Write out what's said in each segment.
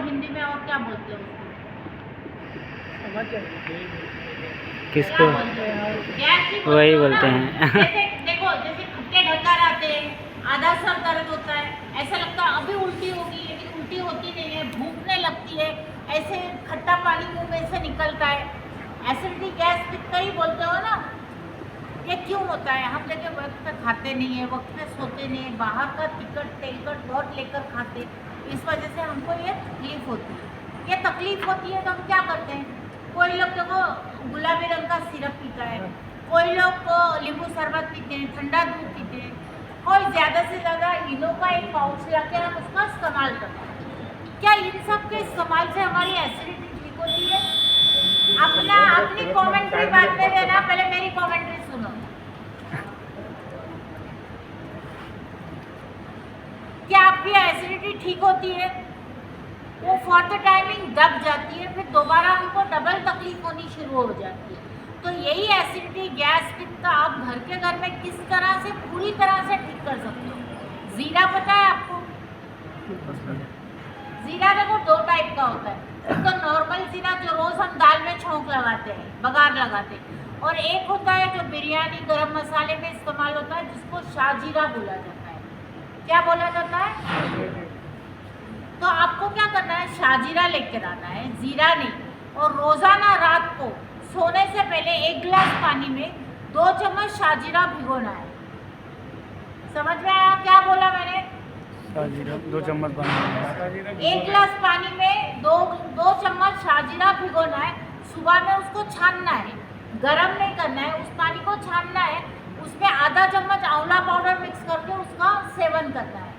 हिंदी में और क्या बोलते हो उसको? किसको? क्या बोलते हो? गैस ही वही हो बोलते ना? हैं। जैसे देखो, जैसे खट्टे ढक्कर आते हैं, आधा सर दर्द होता है, ऐसा लगता है अभी उल्टी होगी, लेकिन उल्टी होती नहीं है, भूखने लगती है, ऐसे खट्टा पानी मुंह में से निकलता है, एसिडिटी गैस पित्त ही बोलते हो ना। ये क्यों होता है? हम देखिए वक्त पे खाते नहीं है, वक्त पे सोते नहीं है, बाहर का टिकट तेलकट बहुत लेकर खाते, इस वजह से हमको ये तकलीफ होती है। ये तकलीफ होती है तो हम क्या करते हैं? कोई लोग देखो गुलाबी रंग का सिरप पीता है, कोई लोग को नींबू शरबत पीते हैं, ठंडा दूध पीते हैं, कोई ज़्यादा से ज़्यादा इनो का एक पाउच ला के हम उसका इस्तेमाल करते हैं। क्या इन सब के इस्तेमाल से हमारी एसिडिटी ठीक होती है? अपनी कमेंट्री बाद में देना, पहले मेरी कमेंट्री सुनो। क्या आपकी एसिडिटी ठीक होती है? वो फॉर द टाइमिंग दब जाती है, फिर दोबारा हमको डबल तकलीफ होनी शुरू हो जाती है। तो यही एसिडिटी गैस पित्त का आप घर में किस तरह से पूरी तरह से ठीक कर सकते हो। जीरा पता है आपको? जीरा देखो दो टाइप का होता है, एक तो नॉर्मल जीरा जो रोज हम दाल में छौंक लगाते हैं, बघार लगाते हैं, और एक होता है जो बिरयानी गरम मसाले में इस्तेमाल होता है, जिसको शाहजीरा बोला जाता है। क्या बोला जाता है? तो आपको क्या करना है, शाहजीरा लेकर आना है, जीरा नहीं, और रोजाना रात को सोने से पहले 1 गिलास पानी में 2 चम्मच शाहजीरा भिगोना है। समझ में आया क्या बोला मैंने? 2 चम्मच पानी। 1 गिलास पानी में दो चम्मच शाहजीरा भिगोना है, सुबह में उसको छानना है, गरम नहीं करना है, उस पानी को छानना है, उसमें आधा चम्मच आंवला पाउडर मिक्स करके उसका सेवन करना है।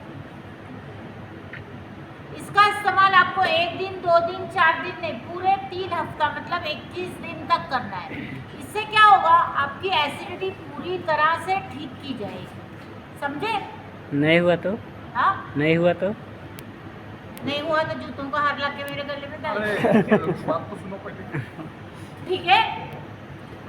इसका इस्तेमाल आपको 1 दिन 2 दिन 4 दिन नहीं, पूरे 3 हफ्ता मतलब 21 दिन तक करना है। इससे क्या होगा, आपकी एसिडिटी पूरी तरह से ठीक की जाएगी। समझे? नहीं हुआ तो? हाँ, नहीं हुआ तो? नहीं हुआ तो जूतों का हार लाके मेरे गले में डाल। बात तो सुनो पहले। ठीक है,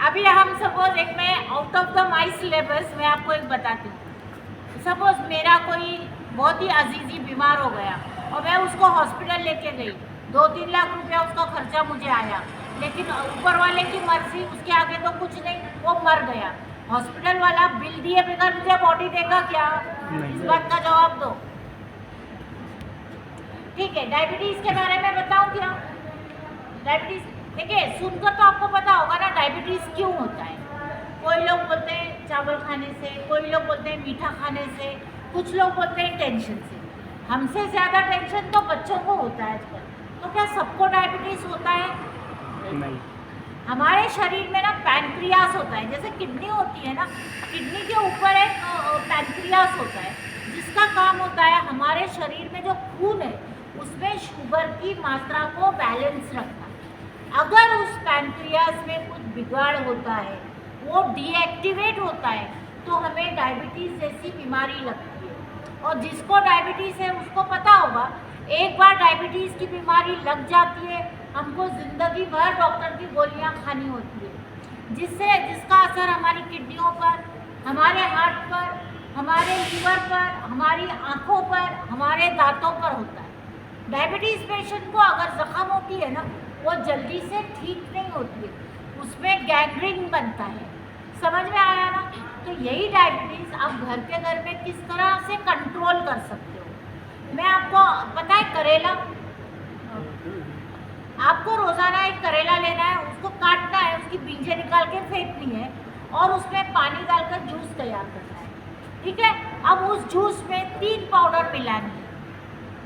अभी हम सपोज एक मैं out of the my syllabus में आपको एक बताती हूँ। सपोज मेरा कोई बहुत ही अजीजी बीमार हो गया और मैं उसको हॉस्पिटल लेके गई, 2-3 लाख रुपया उसका खर्चा मुझे आया, लेकिन ऊपर वाले की मर्जी, उसके आगे तो कुछ नहीं, वो मर गया। हॉस्पिटल वाला बिल दिए बगैर मुझे बॉडी देगा क्या? इस बात का जवाब दो। ठीक है, डायबिटीज के बारे में बताऊं क्या? डायबिटीज देखिए, सुनकर तो आपको पता होगा ना डायबिटीज क्यों होता है। कोई लोग बोलते हैं चावल खाने से, कोई लोग बोलते हैं मीठा खाने से, कुछ लोग बोलते हैं टेंशन से। हमसे ज़्यादा टेंशन तो बच्चों को होता है आजकल। तो क्या सबको डायबिटीज होता है? नहीं। हमारे शरीर में ना पैनक्रियास होता है, जैसे किडनी होती है ना, किडनी के ऊपर एक पैनक्रियास होता है, जिसका काम होता है हमारे शरीर में जो खून है उसमें शुगर की मात्रा को बैलेंस रखना। अगर उस पैनक्रियास में कुछ बिगाड़ होता है, वो डीएक्टिवेट होता है, तो हमें डायबिटीज़ जैसी बीमारी लगती है। और जिसको डायबिटीज़ है उसको पता होगा, एक बार डायबिटीज़ की बीमारी लग जाती है, हमको ज़िंदगी भर डॉक्टर की गोलियां खानी होती है, जिसका असर हमारी किडनियों पर, हमारे हार्ट पर, हमारे लीवर पर, हमारी आँखों पर, हमारे दांतों पर होता है। डायबिटीज़ पेशेंट को अगर ज़ख्म होती है ना, वो जल्दी से ठीक नहीं होती है, उसमें गैंग्रीन बनता है। समझ में आया ना? तो यही डायबिटीज़ आप घर में किस तरह से कंट्रोल कर सकते हो। मैं आपको पता है, करेला, आपको रोज़ाना एक करेला लेना है, उसको काटना है, उसकी बीजें निकाल के फेंकनी है, और उसमें पानी डालकर जूस तैयार करना है। ठीक है, अब उस जूस में 3 पाउडर मिलानी है,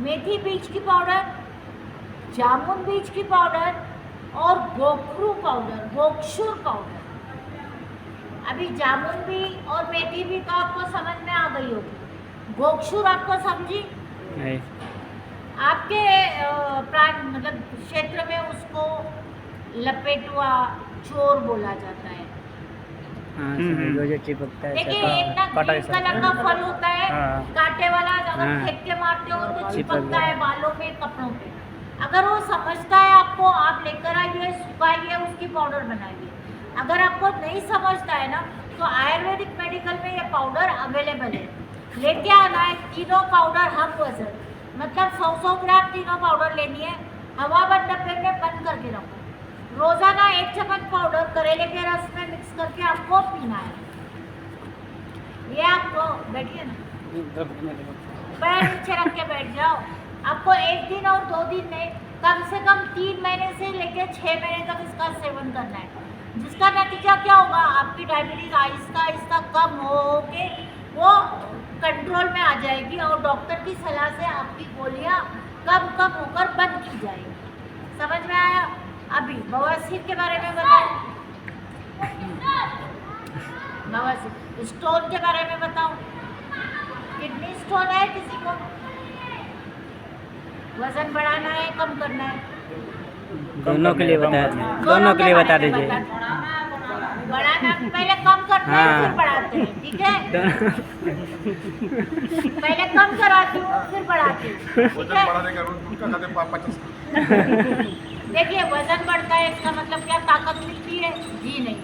मेथी बीज की पाउडर, जामुन बीज की पाउडर, और गोखरू पाउडर, गोक्षुर पाउडर। अभी जामुन भी और मेथी भी तो आपको समझ में आ गई होगी, गोक्षुर आपको समझी? नहीं। आपके प्रांत मतलब क्षेत्र में उसको लपेटुआ चोर बोला जाता है। हाँ, समझ जो चिपकता है। देखिए, एक ना काटा ग्रीन कलर का फल होता है, हाँ। कांटे वाला, अगर हाँ। फेंक के मारते हो तो चिपक चिपकता है गया। बालों में, कपड़ों पे। अगर वो समझता है आपको, आप लेकर आइए, सुखाइए, उसकी पाउडर बनाइए। अगर आपको नहीं समझता है ना, तो आयुर्वेदिक मेडिकल में ये पाउडर अवेलेबल है, लेके आना है। तीनों पाउडर हम वजन मतलब 100 ग्राम तीनों पाउडर लेनी है, हवा बंद डब्बे में बंद करके रखो। रोजाना 1 चम्मच पाउडर करेले के रस में मिक्स करके आपको पीना है। ये आपको बैठिए ना, पैर नीचे रख के बैठ जाओ। आपको 1 दिन और 2 दिन नहीं, कम से कम 3 महीने से लेकर 6 महीने तक इसका सेवन करना है, जिसका नतीजा क्या होगा, आपकी डायबिटीज आहिस्ता आहिस्ता कम हो के वो कंट्रोल में आ जाएगी और डॉक्टर की सलाह से आपकी गोलियां कम कम होकर बंद की जाएगी। समझ में आया? अभी बवासीर के बारे में बताओ, बवासीर स्टोन के बारे में बताओ। किडनी स्टोन है किसी को, वजन बढ़ाना है कम करना है, दोनों के लिए बता दोनों के लिए बता दीजिए। बढ़ाना पहले कम करते हैं हाँ। फिर बढ़ाते हैं, ठीक है? पहले कम कराती हूँ फिर बढ़ाती हूँ, ठीक वजन है? बढ़ाने का रोज गुटखा खाते 50। देखिए वजन बढ़ता है इसका मतलब क्या ताकत मिलती है? जी नहीं,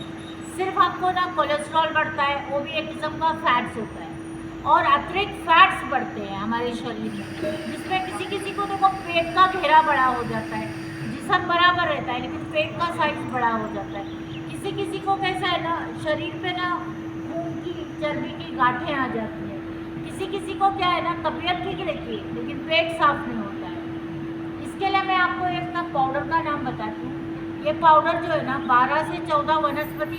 सिर्फ आपको ना कोलेस्ट्रॉल बढ़ता है, वो भी एक किस्म का फैट्स होता है, और अतिरिक्त फैट्स बढ़ते हैं हमारे शरीर में, जिसमें किसी किसी को देखो पेट का घेरा बड़ा हो जाता है, जिस्म बराबर रहता है लेकिन पेट का साइज बड़ा हो जाता है। किसी किसी को कैसा है ना, शरीर पे ना खून की चर्बी की गांठें आ जाती है। किसी किसी को क्या है ना, तबीयत ठीक रहती है लेकिन पेट साफ नहीं होता है। इसके लिए मैं आपको एक ना पाउडर का नाम बताती हूँ। ये पाउडर जो है ना 12 से 14 वनस्पति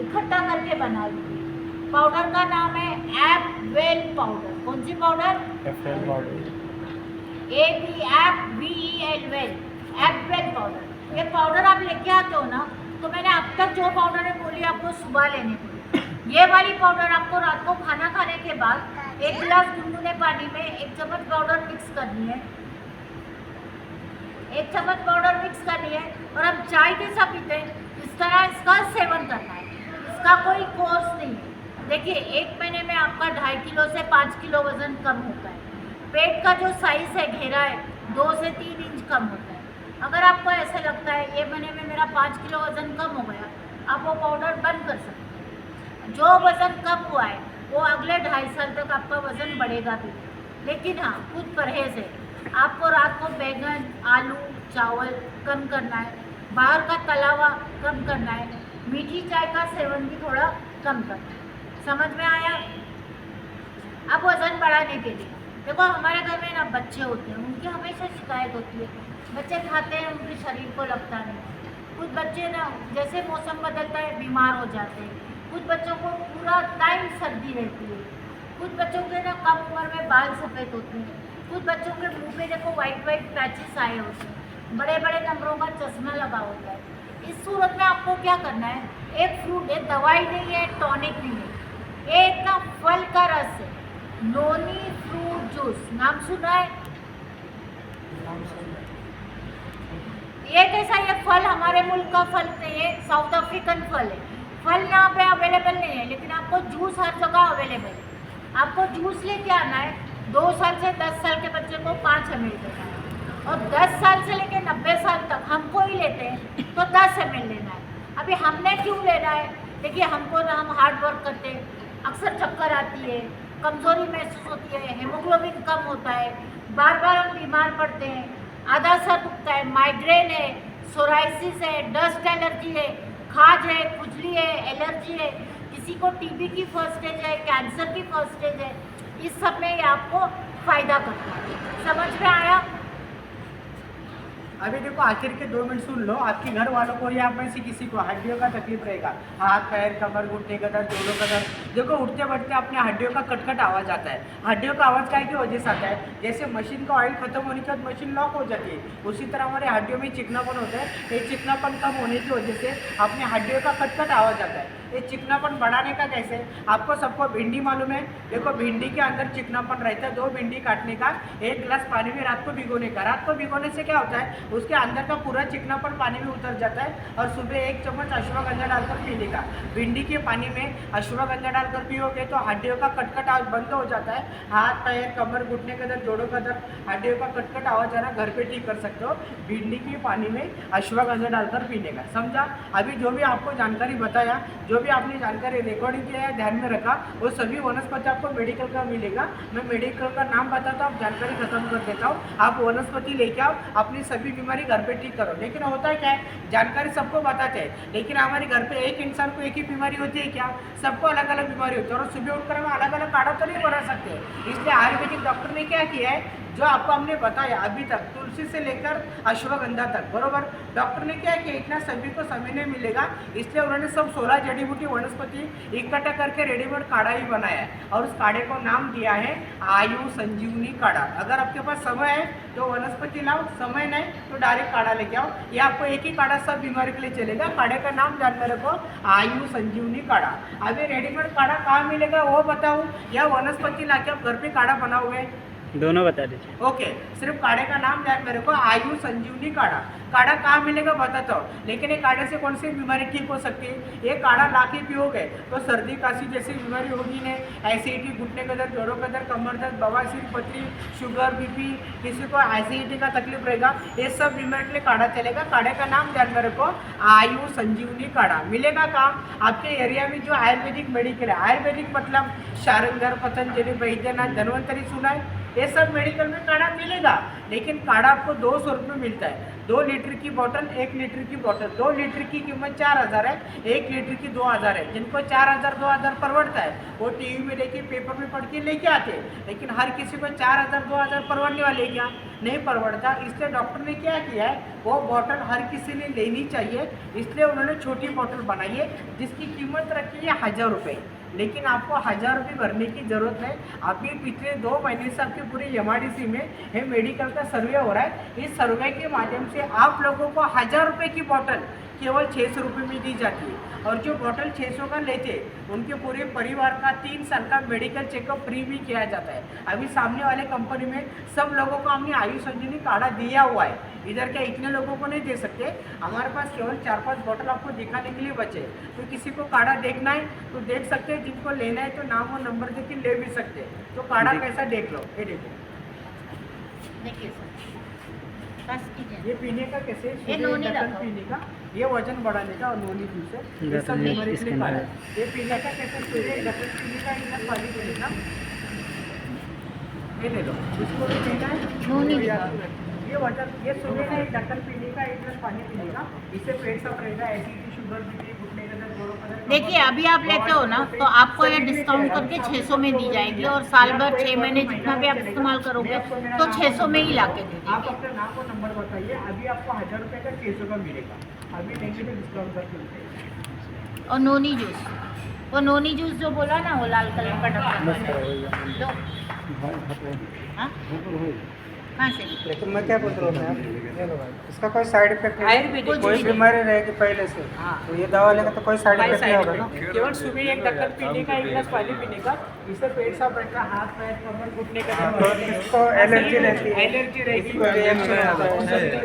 इकट्ठा करके बना ली है। पाउडर का नाम है एपवेल पाउडर। कौन सी पाउडर? APVEL वेल, एपवेल पाउडर। ये पाउडर आप लेके आते हो ना, तो मैंने अब तक जो पाउडर है बोली आपको सुबह लेने को। ये वाली पाउडर आपको रात को खाना खाने के बाद 1 गिलास गुनगुने पानी में 1 चम्मच पाउडर मिक्स करनी है, 1 चम्मच पाउडर मिक्स करनी है और हम चाय के साथ पीते हैं, इस तरह इसका सेवन करना है। इसका कोई कोर्स नहीं है। देखिए 1 महीने में आपका 2.5 किलो से 5 किलो वजन कम होता है। पेट का जो साइज है, घेरा है, 2 से 3 इंच कम होता है। अगर आपको ऐसा लगता है ये महीने में मेरा 5 किलो वजन कम हो गया, आप वो पाउडर बंद कर सकते हैं। जो वजन कम हुआ है वो अगले 2.5 साल तक आपका वजन बढ़ेगा भी, लेकिन हाँ कुछ परहेज है। आपको रात को बैंगन, आलू, चावल कम करना है, बाहर का तला हुआ कम करना है, मीठी चाय का सेवन भी थोड़ा कम करना है। समझ में आया? अब वजन बढ़ाने के लिए देखो, हमारे घर में ना बच्चे होते हैं, उनकी हमेशा शिकायत होती है, बच्चे खाते हैं उनके शरीर को लगता नहीं। कुछ बच्चे ना जैसे मौसम बदलता है बीमार हो जाते हैं, कुछ बच्चों को पूरा टाइम सर्दी रहती है, कुछ बच्चों के ना कम उम्र में बाल सफ़ेद होते हैं, कुछ बच्चों के मुंह पे देखो वाइट वाइट पैचेस आए होते हैं, बड़े बड़े नंबरों का चश्मा लगा होता है। इस सूरत में आपको क्या करना है, एक फ्रूट है, दवाई नहीं है, टॉनिक नहीं है, ये एक ना फल का रस है, नोनी फ्रूट जूस, नाम सुना है? ये कैसा, ये फल हमारे मुल्क का फल नहीं है, साउथ अफ्रीकन फल है। फल यहाँ पे अवेलेबल नहीं है, लेकिन आपको जूस हर जगह अवेलेबल है। आपको जूस लेके आना है, 2 साल से 10 साल के बच्चे को 5 ml देना है, और 10 साल से लेकर 90 साल तक हमको ही लेते हैं तो 10 ml लेना है। अभी हमने क्यों लेना है? देखिए हमको ना, हम हार्ड वर्क करते हैं, अक्सर चक्कर आती है, कमज़ोरी महसूस होती है, हेमोग्लोबिन कम होता है, बार बार हम बीमार पड़ते हैं, आधा सर दुखता है, माइग्रेन है, सोराइसिस है, डस्ट एलर्जी है, खाज है, खुजली है, एलर्जी है, किसी को टीबी की फर्स्ट स्टेज है, कैंसर की फर्स्ट स्टेज है, इस सब में ये आपको फ़ायदा करता है। समझ में आया? अभी देखो आखिर के 2 मिनट सुन लो। आपके घर वालों को या में से किसी को हड्डियों का तकलीफ रहेगा, हाथ पैर कमर घुटने का दर्द, जोड़ों का दर्द, देखो उठते बैठते अपने हड्डियों का कटकट आवाज़ आता है। हड्डियों का आवाज़ काय की वजह से आता है? जैसे मशीन का ऑयल खत्म होने के बाद मशीन लॉक हो जाती है, उसी तरह हमारे हड्डियों में चिकनापन होता है। ये चिकनापन कम होने की वजह से अपने हड्डियों का कटकट आवाज़ आता है। ये चिकनापन बढ़ाने का कैसे? आपको सबको भिंडी मालूम है? देखो भिंडी के अंदर चिकनापन रहता है, 2 भिंडी काटने का, 1 गिलास पानी में रात को भिगोने का। रात को भिगोने से क्या होता है, उसके अंदर का पूरा चिकनापन पानी में उतर जाता है, और सुबह 1 चम्मच अश्वगंधा डालकर पीने का। भिंडी के पानी में अश्वगंधा डालकर पियोगे तो हड्डियों का कटकट आवाज बंद हो जाता है। हाथ पैर कमर घुटने का दर्द, जोड़ों का दर्द, हड्डियों का कटकट आवाज आना घर पे ठीक कर सकते हो, भिंडी के पानी में अश्वगंधा डालकर पीने का। समझा? अभी जो भी आपको जानकारी बताया, जो जो भी आपने जानकारी रिकॉर्डिंग किया है ध्यान में रखा, वो सभी वनस्पति आपको मेडिकल का मिलेगा। मैं मेडिकल का नाम बताता हूँ, आप जानकारी खत्म कर देता हूँ। आप वनस्पति लेके आओ, अपनी सभी बीमारी घर पे ठीक करो। लेकिन होता है क्या है, जानकारी सबको बताते हैं, लेकिन हमारे घर पे एक इंसान को एक ही बीमारी होती है क्या? सबको अलग अलग बीमारी होती है, और सुबह उठकर हम अलग अलग काढ़ा तो नहीं बना सकते। इसलिए आयुर्वेदिक डॉक्टर ने क्या किया है, जो आपको हमने बताया अभी तक, तुलसी से लेकर अश्वगंधा तक, बरोबर, डॉक्टर ने क्या किया, इतना सभी को समय नहीं मिलेगा, इसलिए उन्होंने सब 16 जड़ी बूटी वनस्पति इकट्ठा करके रेडीमेड काढ़ा ही बनाया है, और उस काढ़े को नाम दिया है आयु संजीवनी काढ़ा। अगर आपके पास समय है तो वनस्पति लाओ, समय नहीं तो डायरेक्ट काढ़ा लेके आओ। ये आपको एक ही काढ़ा सब बीमारी के लिए चलेगा। काढ़े का नाम ध्यान में रखो, आयु संजीवनी काढ़ा। अभी रेडीमेड काढ़ा कहाँ मिलेगा वो बताऊँ, या वनस्पति लाके आप घर पे काढ़ा बनाओगे? दोनों बता दीजिए। ओके, सिर्फ काढ़े का नाम ध्यान में रखो, आयु संजीवनी काढ़ा। काढ़ा कहाँ मिलेगा बताता हूँ, लेकिन ये काढ़े से कौन सी बीमारी ठीक हो सकती है? ये काढ़ा लाके पियोगे तो सर्दी खांसी जैसी बीमारी होगी नहीं, एसिडिटी, घुटने का दर्द, जोड़ों का दर्द, कमर दर्द, बवासीर, पथरी, शुगर, बीपी, किसी को एसिडिटी का तकलीफ रहेगा, ये सब बीमारी के लिए काढ़ा चलेगा। काढ़े का नाम ध्यान में रखो, आयु संजीवनी काढ़ा। मिलेगा कहाँ? आपके एरिया में जो आयुर्वेदिक मेडिकल है, आयुर्वेदिक मतलब शारंगर, पतंजलि, वैद्यनाथ, धन्वंतरी सुना है, ये सब मेडिकल में काढ़ा मिलेगा। लेकिन काढ़ा आपको 200 रुपये मिलता है। 2 लीटर की बोतल, 1 लीटर की बोतल। 2 लीटर की कीमत 4000 है, 1 लीटर की 2000 है। जिनको 4000 2000 परवड़ता है वो टीवी में देखिए, पेपर में पढ़ के लेके आते हैं, लेकिन हर किसी को 4000 2000 परवड़ने वाले क्या नहीं परवड़ता। इसलिए डॉक्टर ने क्या किया है, वो बोतल हर किसी ने लेनी चाहिए, इसलिए उन्होंने छोटी बोतल बनाई है जिसकी कीमत रखी है 1000 रुपये। लेकिन आपको 1000 रुपये भरने की जरूरत नहीं। अभी पिछले 2 महीने से आपके पूरे एमआरडीसी में है मेडिकल का सर्वे हो रहा है। इस सर्वे के माध्यम से आप लोगों को 1000 रुपये की बोतल केवल 600 रुपये में दी जाती है, और जो बोतल 600 का लेते उनके पूरे परिवार का 3 साल का मेडिकल चेकअप फ्री भी किया जाता है। अभी सामने वाले कंपनी में सब लोगों को हमने आयु संजीवनी काढ़ा दिया हुआ है, इधर क्या इतने लोगों को नहीं दे सकते। हमारे पास केवल 4-5 बोतल आपको दिखाने के लिए बचे। तो किसी को काढ़ा देखना है तो देख सकते हैं, जिनको लेना है तो नाम और नंबर दे के ले भी सकते हैं। तो काढ़ा कैसा देख लो, ये देखो, देखिए सर, बस कीजिए। ये पीने का कैसे, ये नोनी ढक्कन रखो। पीने का, ये वजन बढ़ाने का, और नोनी जूस है, ये सब ढक्कन बीमारी के इसके लिए काढ़ा अंदर है। ये पीने का कैसे, सूर्य ढक्कन पीने का, इधर पानी पीने का, ये ले लो, इसको भी पीना है। नोनी ये वजन, ये सुबह का एक ढक्कन पीने का, एक गिलास पानी पीने का, इससे पेट साफ रहेगा। एसिडिटी, शुगर, बीपी, घुटने का दर्द, जोड़ों का दर्द। देखिए, अभी आप लेते हो ना तो आपको ये डिस्काउंट करके 600 में दी जाएगी, और साल भर 6 महीने जितना भी आप इस्तेमाल करोगे तो 600 में ही ला के दे आप देंगे। अपना नाम और नंबर बताइए। अभी आपको 1000 रुपये का 600 का मिलेगा, अभी लेंगे तो डिस्काउंट करके मिलेगा। और नोनी जूस, वो नोनी जूस जो बोला ना, वो लाल कलर का ढक्कन लो। हाँ? कहाँ से? लेकिन मैं क्या बोल रहा हूँ मैम, ये लो भाई, इसका कोई साइड इफेक्ट नहीं, आयुर्वेदिक कोई बीमारी रहेगी पहले से, तो ये दवा लेंगे तो कोई साइड इफेक्ट नहीं होगा ना। केवल सुबह एक ढक्कन पीने का, एक गिलास पानी पीने का, इससे पेट साफ रहेगा, हाथ पैर कमर घुटने का तो इसको एलर्जी रहती है, एलर्जी रहेगी, इसको रिएक्शन होता है।